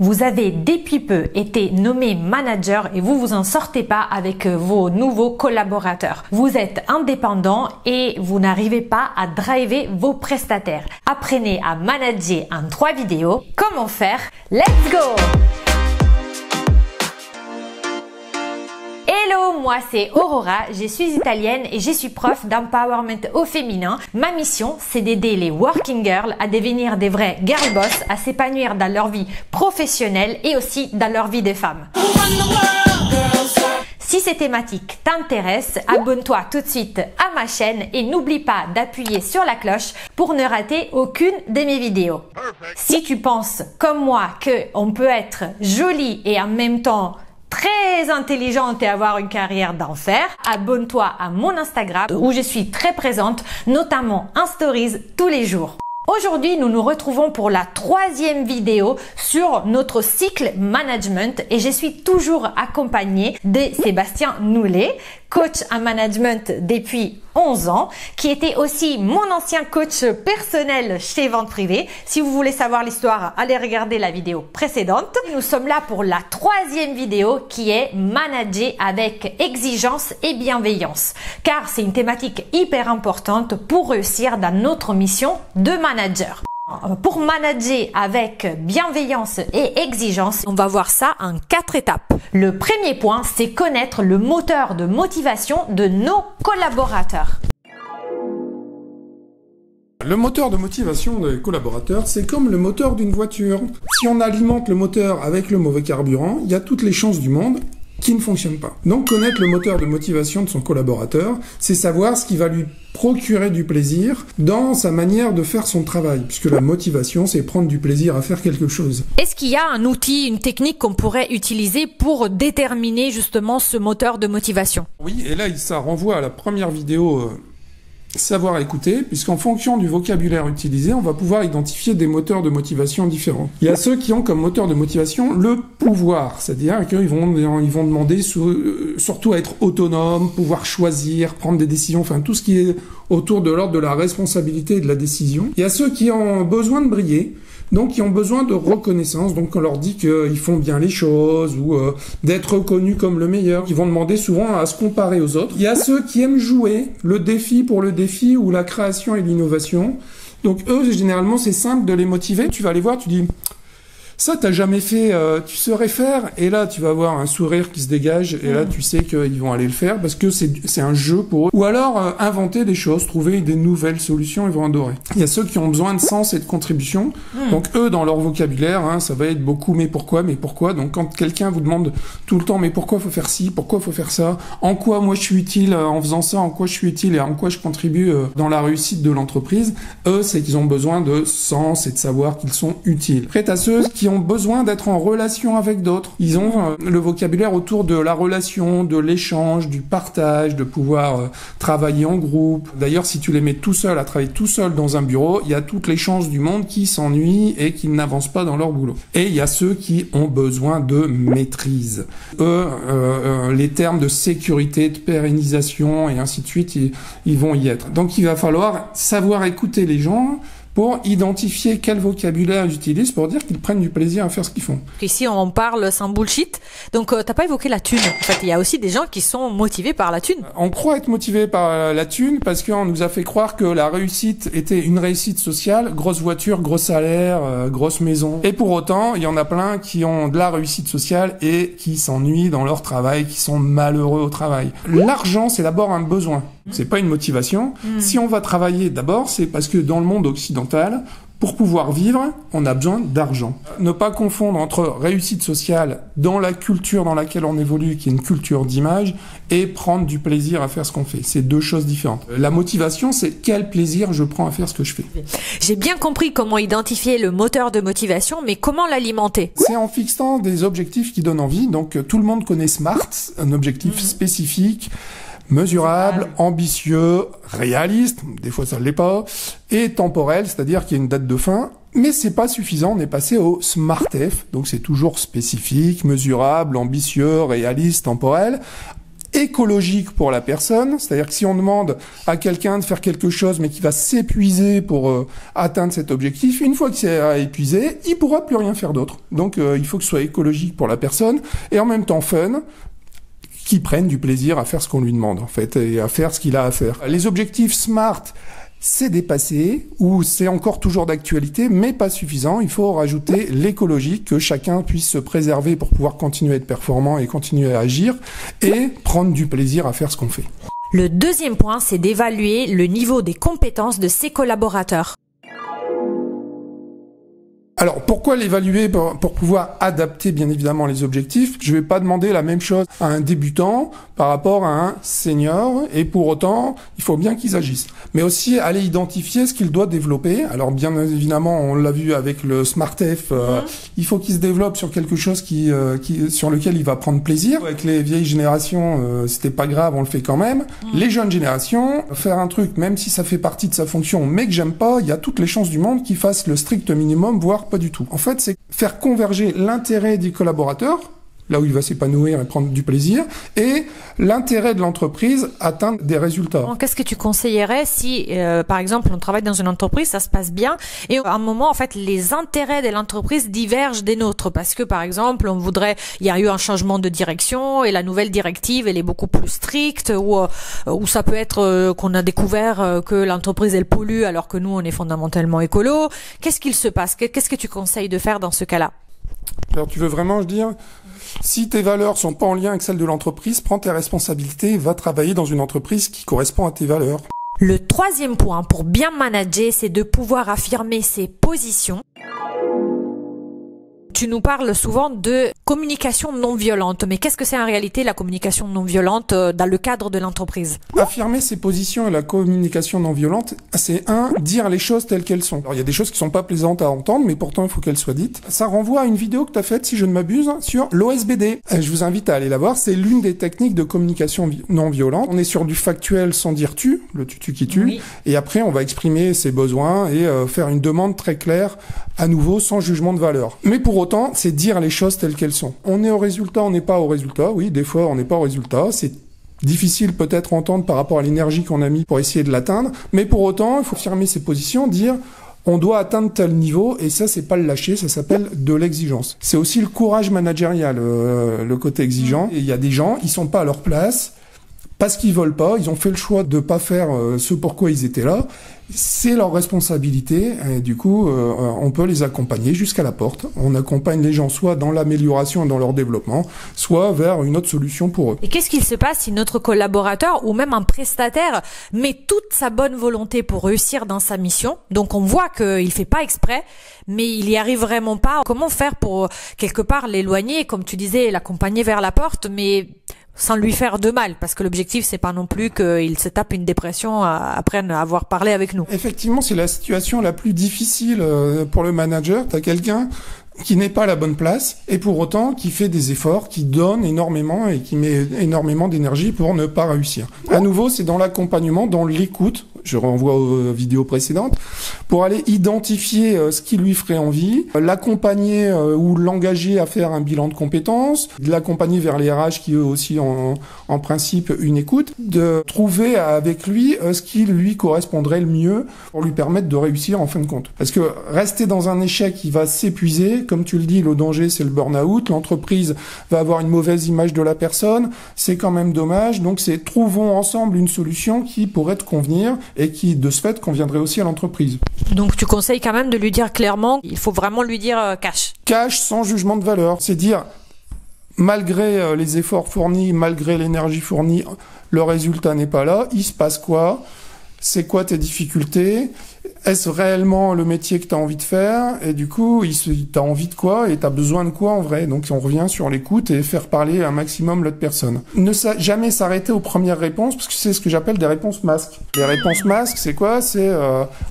Vous avez depuis peu été nommé manager et vous vous en sortez pas avec vos nouveaux collaborateurs. Vous êtes indépendant et vous n'arrivez pas à driver vos prestataires. Apprenez à manager en 3 vidéos. Comment faire? Let's go! Hello, moi c'est Aurora, je suis italienne et je suis prof d'empowerment au féminin. Ma mission, c'est d'aider les working girls à devenir des vrais girl boss, à s'épanouir dans leur vie professionnelle et aussi dans leur vie de femmes. Si ces thématiques t'intéressent, abonne-toi tout de suite à ma chaîne et n'oublie pas d'appuyer sur la cloche pour ne rater aucune de mes vidéos. Si tu penses comme moi qu'on peut être jolie et en même temps très intelligente et avoir une carrière d'enfer, abonne-toi à mon Instagram où je suis très présente, notamment en stories tous les jours. Aujourd'hui, nous nous retrouvons pour la 3e vidéo sur notre cycle management et je suis toujours accompagnée de Sébastien Noulet, coach en management depuis 11 ans, qui était aussi mon ancien coach personnel chez Vente Privée. Si vous voulez savoir l'histoire, allez regarder la vidéo précédente. Nous sommes là pour la 3e vidéo qui est manager avec exigence et bienveillance, car c'est une thématique hyper importante pour réussir dans notre mission de manager. Pour manager avec bienveillance et exigence, on va voir ça en 4 étapes. Le premier point, c'est connaître le moteur de motivation de nos collaborateurs. Le moteur de motivation des collaborateurs, c'est comme le moteur d'une voiture. Si on alimente le moteur avec le mauvais carburant, il y a toutes les chances du monde qui ne fonctionne pas. Donc connaître le moteur de motivation de son collaborateur, c'est savoir ce qui va lui procurer du plaisir dans sa manière de faire son travail, puisque la motivation, c'est prendre du plaisir à faire quelque chose. Est-ce qu'il y a un outil, une technique qu'on pourrait utiliser pour déterminer justement ce moteur de motivation? Oui, et là, ça renvoie à la première vidéo savoir écouter, puisqu'en fonction du vocabulaire utilisé, on va pouvoir identifier des moteurs de motivation différents. Il y a ceux qui ont comme moteur de motivation le pouvoir, c'est-à-dire qu'ils vont demander surtout à être autonomes, pouvoir choisir, prendre des décisions, enfin tout ce qui est autour de l'ordre de la responsabilité et de la décision. Il y a ceux qui ont besoin de briller, donc qui ont besoin de reconnaissance, donc on leur dit qu'ils font bien les choses ou d'être reconnus comme le meilleur, qui vont demander souvent à se comparer aux autres. Il y a ceux qui aiment jouer le défi pour le défi ou la création et l'innovation. Donc eux, généralement, c'est simple de les motiver. Tu vas les voir, tu dis ça t'as jamais fait, tu saurais faire, et là tu vas avoir un sourire qui se dégage, et là tu sais qu'ils vont aller le faire parce que c'est un jeu pour eux. Ou alors inventer des choses, trouver des nouvelles solutions, ils vont adorer. Il y a ceux qui ont besoin de sens et de contribution, donc eux dans leur vocabulaire, ça va être beaucoup mais pourquoi. Donc quand quelqu'un vous demande tout le temps mais pourquoi faut faire ci, pourquoi faut faire ça, en quoi moi je suis utile en faisant ça, en quoi je suis utile et en quoi je contribue dans la réussite de l'entreprise, eux c'est qu'ils ont besoin de sens et de savoir qu'ils sont utiles. Après t'as ceux qui ont besoin d'être en relation avec d'autres. Ils ont le vocabulaire autour de la relation, de l'échange, du partage, de pouvoir travailler en groupe. D'ailleurs, si tu les mets tout seul à travailler tout seul dans un bureau, il y a toutes les chances du monde qui s'ennuient et qui n'avancent pas dans leur boulot. Et il y a ceux qui ont besoin de maîtrise. Eux, les termes de sécurité, de pérennisation et ainsi de suite, ils vont y être. Donc il va falloir savoir écouter les gens pour identifier quel vocabulaire ils utilisent pour dire qu'ils prennent du plaisir à faire ce qu'ils font. Ici, on parle sans bullshit. Donc, t'as pas évoqué la thune. En fait, il y a aussi des gens qui sont motivés par la thune. On croit être motivé par la thune parce qu'on nous a fait croire que la réussite était une réussite sociale, grosse voiture, gros salaire, grosse maison. Et pour autant, il y en a plein qui ont de la réussite sociale et qui s'ennuient dans leur travail, qui sont malheureux au travail. L'argent, c'est d'abord un besoin. C'est pas une motivation. Si on va travailler d'abord, c'est parce que dans le monde occidental, pour pouvoir vivre, on a besoin d'argent. Ne pas confondre entre réussite sociale dans la culture dans laquelle on évolue, qui est une culture d'image, et prendre du plaisir à faire ce qu'on fait. C'est deux choses différentes. La motivation, c'est quel plaisir je prends à faire ce que je fais. J'ai bien compris comment identifier le moteur de motivation, mais comment l'alimenter? C'est en fixant des objectifs qui donnent envie. Donc tout le monde connaît SMART, un objectif spécifique, mesurable, ambitieux, réaliste, des fois ça ne l'est pas, et temporel, c'est-à-dire qu'il y a une date de fin, mais c'est pas suffisant, on est passé au SMART-F, donc c'est toujours spécifique, mesurable, ambitieux, réaliste, temporel, écologique pour la personne, c'est-à-dire que si on demande à quelqu'un de faire quelque chose mais qui va s'épuiser pour atteindre cet objectif, une fois que c'est épuisé, il pourra plus rien faire d'autre. Donc il faut que ce soit écologique pour la personne et en même temps fun, qui prenne du plaisir à faire ce qu'on lui demande en fait et à faire ce qu'il a à faire. Les objectifs SMART, c'est dépassé ou c'est encore toujours d'actualité, mais pas suffisant. Il faut rajouter l'écologique, que chacun puisse se préserver pour pouvoir continuer à être performant et continuer à agir et prendre du plaisir à faire ce qu'on fait. Le deuxième point, c'est d'évaluer le niveau des compétences de ses collaborateurs. Alors, pourquoi l'évaluer pour pouvoir adapter, bien évidemment, les objectifs? Je vais pas demander la même chose à un débutant par rapport à un senior, et pour autant, il faut bien qu'ils agissent. Mais aussi, aller identifier ce qu'il doit développer. Alors, bien évidemment, on l'a vu avec le SmartF, il faut qu'il se développe sur quelque chose sur lequel il va prendre plaisir. Avec les vieilles générations, c'était pas grave, on le fait quand même. Les jeunes générations, faire un truc, même si ça fait partie de sa fonction, mais que j'aime pas, il y a toutes les chances du monde qu'il fasse le strict minimum, voire pas du tout. En fait, c'est faire converger l'intérêt du collaborateur, là où il va s'épanouir et prendre du plaisir, et l'intérêt de l'entreprise, atteindre des résultats. Qu'est-ce que tu conseillerais si, par exemple, on travaille dans une entreprise, ça se passe bien, et à un moment, en fait, les intérêts de l'entreprise divergent des nôtres, parce que, par exemple, il y a eu un changement de direction, et la nouvelle directive, elle est beaucoup plus stricte, ou ça peut être qu'on a découvert que l'entreprise, elle pollue, alors que nous, on est fondamentalement écolo. Qu'est-ce qu'il se passe? Qu'est-ce que tu conseilles de faire dans ce cas-là? Alors, tu veux vraiment dire, si tes valeurs sont pas en lien avec celles de l'entreprise, prends tes responsabilités et va travailler dans une entreprise qui correspond à tes valeurs. Le troisième point pour bien manager, c'est de pouvoir affirmer ses positions. Tu nous parles souvent de communication non violente, mais qu'est-ce que c'est en réalité la communication non violente dans le cadre de l'entreprise? Affirmer ses positions et la communication non violente, c'est dire les choses telles qu'elles sont. Alors il y a des choses qui sont pas plaisantes à entendre, mais pourtant il faut qu'elles soient dites. Ça renvoie à une vidéo que tu as faite, si je ne m'abuse, sur l'OSBD. Je vous invite à aller la voir, c'est l'une des techniques de communication non violente. On est sur du factuel sans dire tu, le tu qui tue, et après on va exprimer ses besoins et faire une demande très claire, à nouveau sans jugement de valeur. Mais pour autant, c'est dire les choses telles qu'elles sont. On est au résultat, on n'est pas au résultat. Oui, des fois, on n'est pas au résultat. C'est difficile peut-être à entendre par rapport à l'énergie qu'on a mis pour essayer de l'atteindre. Mais pour autant, il faut affirmer ses positions, dire on doit atteindre tel niveau, et ça, c'est pas le lâcher, ça s'appelle de l'exigence. C'est aussi le courage managérial, le côté exigeant. Et il y a des gens, ils sont pas à leur place, parce qu'ils veulent pas, ils ont fait le choix de pas faire ce pourquoi ils étaient là. C'est leur responsabilité, et du coup, on peut les accompagner jusqu'à la porte. On accompagne les gens soit dans l'amélioration et dans leur développement, soit vers une autre solution pour eux. Et qu'est-ce qu'il se passe si notre collaborateur ou même un prestataire met toute sa bonne volonté pour réussir dans sa mission? Donc on voit qu'il fait pas exprès, mais il y arrive vraiment pas. Comment faire pour quelque part l'éloigner, comme tu disais, l'accompagner vers la porte, mais sans lui faire de mal, parce que l'objectif c'est pas non plus qu'il se tape une dépression après avoir parlé avec nous. Effectivement, c'est la situation la plus difficile pour le manager. T'as quelqu'un qui n'est pas à la bonne place et pour autant qui fait des efforts, qui donne énormément et qui met énormément d'énergie pour ne pas réussir. À nouveau, c'est dans l'accompagnement, dans l'écoute, je renvoie aux vidéos précédentes, pour aller identifier ce qui lui ferait envie, l'accompagner ou l'engager à faire un bilan de compétences, de l'accompagner vers les RH qui eux aussi ont en principe une écoute, de trouver avec lui ce qui lui correspondrait le mieux pour lui permettre de réussir en fin de compte. Parce que rester dans un échec qui va s'épuiser, comme tu le dis, le danger c'est le burn-out, l'entreprise va avoir une mauvaise image de la personne, c'est quand même dommage, donc c'est trouvons ensemble une solution qui pourrait te convenir et qui de ce fait conviendrait aussi à l'entreprise. Donc tu conseilles quand même de lui dire clairement, il faut vraiment lui dire cash. Cash sans jugement de valeur, c'est dire malgré les efforts fournis, malgré l'énergie fournie, le résultat n'est pas là, il se passe quoi? C'est quoi tes difficultés? Est-ce réellement le métier que tu as envie de faire? Et du coup, t'as envie de quoi et t'as besoin de quoi en vrai? Donc on revient sur l'écoute et faire parler un maximum l'autre personne. Jamais s'arrêter aux premières réponses, parce que c'est ce que j'appelle des réponses masques. Les réponses masques, c'est quoi? C'est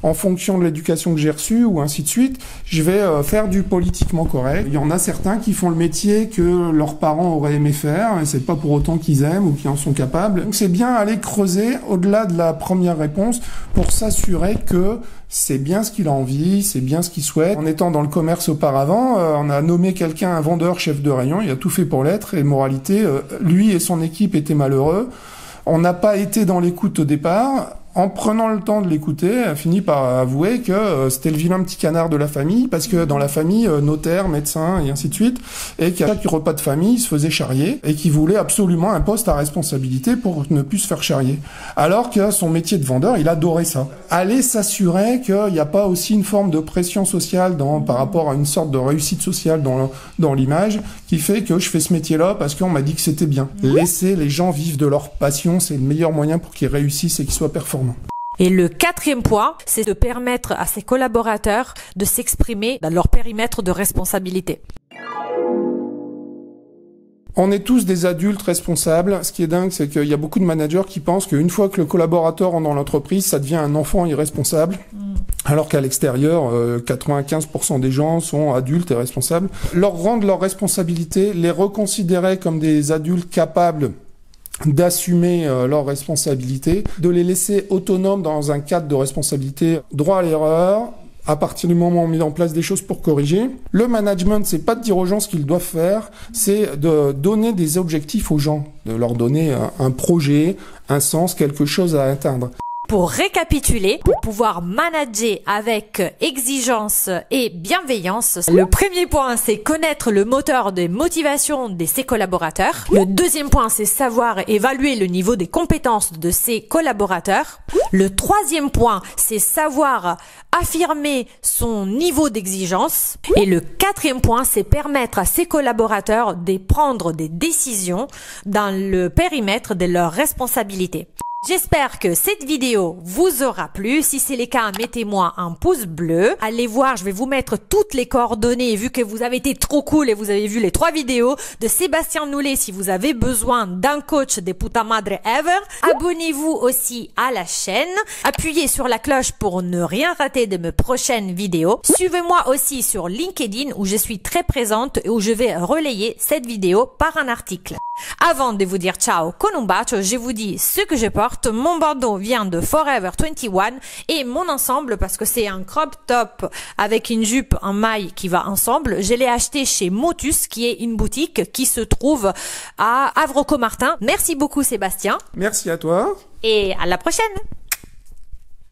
en fonction de l'éducation que j'ai reçue ou ainsi de suite, je vais faire du politiquement correct. Il y en a certains qui font le métier que leurs parents auraient aimé faire et c'est pas pour autant qu'ils aiment ou qu'ils en sont capables. Donc c'est bien aller creuser au-delà de la première réponse pour s'assurer que c'est bien ce qu'il a envie, c'est bien ce qu'il souhaite. En étant dans le commerce auparavant, on a nommé quelqu'un un vendeur chef de rayon, il a tout fait pour l'être, et moralité, lui et son équipe étaient malheureux. On n'a pas été dans l'écoute au départ. En prenant le temps de l'écouter, elle a fini par avouer que c'était le vilain petit canard de la famille, parce que dans la famille, notaire, médecin, et ainsi de suite, et qu'à chaque repas de famille, il se faisait charrier, et qu'il voulait absolument un poste à responsabilité pour ne plus se faire charrier. Alors que son métier de vendeur, il adorait ça. Aller s'assurer qu'il n'y a pas aussi une forme de pression sociale par rapport à une sorte de réussite sociale dans l'image, qui fait que je fais ce métier-là parce qu'on m'a dit que c'était bien. Laisser les gens vivre de leur passion, c'est le meilleur moyen pour qu'ils réussissent et qu'ils soient performants. Et le quatrième point, c'est de permettre à ses collaborateurs de s'exprimer dans leur périmètre de responsabilité. On est tous des adultes responsables. Ce qui est dingue, c'est qu'il y a beaucoup de managers qui pensent qu'une fois que le collaborateur entre dans l'entreprise, ça devient un enfant irresponsable. Alors qu'à l'extérieur, 95% des gens sont adultes et responsables. Leur rendre leurs responsabilités, les reconsidérer comme des adultes capables d'assumer leurs responsabilités, de les laisser autonomes dans un cadre de responsabilité, droit à l'erreur, à partir du moment où on met en place des choses pour corriger. Le management, c'est pas de dire aux gens ce qu'ils doivent faire, c'est de donner des objectifs aux gens, de leur donner un projet, un sens, quelque chose à atteindre. Pour récapituler, pour pouvoir manager avec exigence et bienveillance, le premier point, c'est connaître le moteur de motivation de ses collaborateurs. Le deuxième point, c'est savoir évaluer le niveau des compétences de ses collaborateurs. Le troisième point, c'est savoir affirmer son niveau d'exigence. Et le quatrième point, c'est permettre à ses collaborateurs de prendre des décisions dans le périmètre de leurs responsabilités. J'espère que cette vidéo vous aura plu. Si c'est le cas, mettez-moi un pouce bleu. Allez voir, je vais vous mettre toutes les coordonnées vu que vous avez été trop cool et vous avez vu les 3 vidéos de Sébastien Noulet si vous avez besoin d'un coach de puta madre ever. Abonnez-vous aussi à la chaîne. Appuyez sur la cloche pour ne rien rater de mes prochaines vidéos. Suivez-moi aussi sur LinkedIn où je suis très présente et où je vais relayer cette vidéo par un article. Avant de vous dire ciao con un bacio, je vous dis ce que je porte. Mon bandeau vient de Forever 21 et mon ensemble, parce que c'est un crop top avec une jupe en maille qui va ensemble, je l'ai acheté chez Motus, qui est une boutique qui se trouve à Havre-Comartin. Merci beaucoup Sébastien. Merci à toi. Et à la prochaine.